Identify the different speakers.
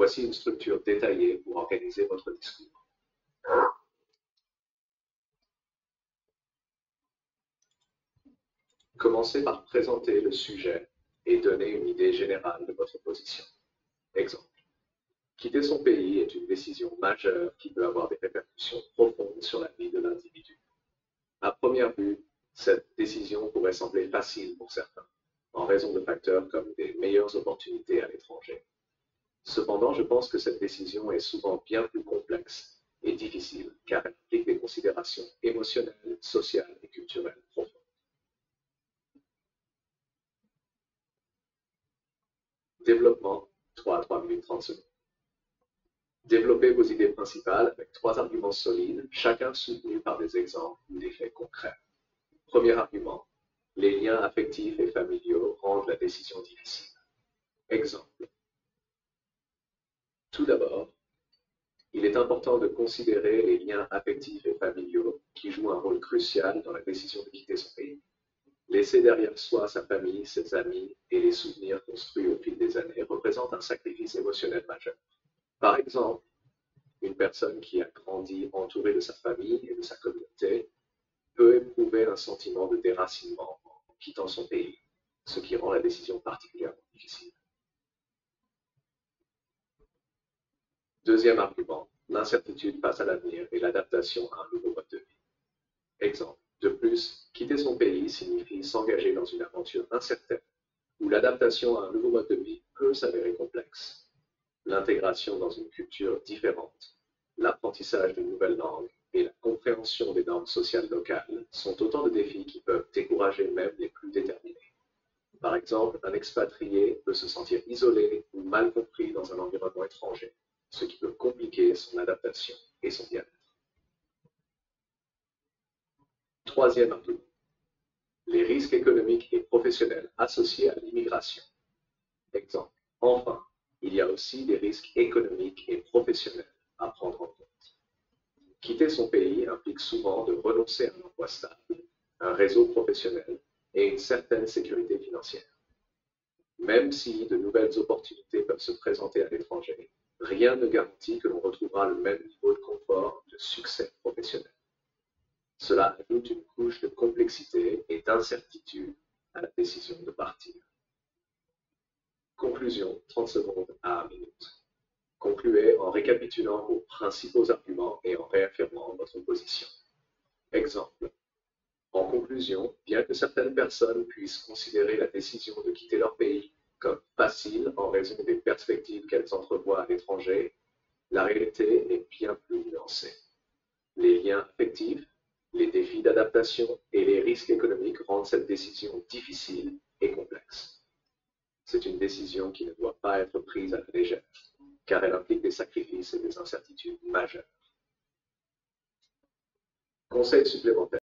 Speaker 1: Voici une structure détaillée pour organiser votre discours. Commencez par présenter le sujet et donner une idée générale de votre position. Exemple. Quitter son pays est une décision majeure qui peut avoir des répercussions profondes sur la vie de l'individu. À première vue, cette décision pourrait sembler facile pour certains, en raison de facteurs comme des meilleures opportunités à l'étranger. Cependant, je pense que cette décision est souvent bien plus complexe et difficile, car elle implique des considérations émotionnelles, sociales et culturelles profondes. Développement, 3 à 3 minutes 30 secondes. Développez vos idées principales avec 3 arguments solides, chacun soutenu par des exemples ou des faits concrets. Premier argument, les liens affectifs et familiaux rendent la décision difficile. Exemple. Tout d'abord, il est important de considérer les liens affectifs et familiaux qui jouent un rôle crucial dans la décision de quitter son pays. Laisser derrière soi sa famille, ses amis et les souvenirs construits au fil des années représente un sacrifice émotionnel majeur. Par exemple, une personne qui a grandi entourée de sa famille et de sa communauté peut éprouver un sentiment de déracinement en quittant son pays, ce qui rend la décision particulièrement difficile. Deuxième argument, l'incertitude face à l'avenir et l'adaptation à un nouveau mode de vie. Exemple. De plus, quitter son pays signifie s'engager dans une aventure incertaine, où l'adaptation à un nouveau mode de vie peut s'avérer complexe. L'intégration dans une culture différente, l'apprentissage de nouvelles langues et la compréhension des normes sociales locales sont autant de défis qui peuvent décourager même les plus déterminés. Par exemple, un expatrié peut se sentir isolé ou mal compris dans un environnement étranger, ce qui peut compliquer son adaptation et son bien-être. Troisième argument, les risques économiques et professionnels associés à l'immigration. Exemple. Enfin, il y a aussi des risques économiques et professionnels à prendre en compte. Quitter son pays implique souvent de renoncer à un emploi stable, un réseau professionnel et une certaine sécurité financière. Même si de nouvelles opportunités peuvent se présenter à l'étranger, rien ne garantit que l'on retrouvera le même niveau de confort et de succès professionnel. Cela ajoute une couche de complexité et d'incertitude à la décision de partir. Conclusion, 30 secondes à 1 minute. Concluez en récapitulant vos principaux arguments et en réaffirmant votre position. Exemple. En conclusion, bien que certaines personnes puissent considérer la décision de quitter leur pays comme facile en raison des perspectives qu'elles entrevoient à l'étranger, la réalité est bien plus nuancée. Les liens affectifs, les défis d'adaptation et les risques économiques rendent cette décision difficile et complexe. C'est une décision qui ne doit pas être prise à la légère, car elle implique des sacrifices et des incertitudes majeures. Conseil supplémentaire.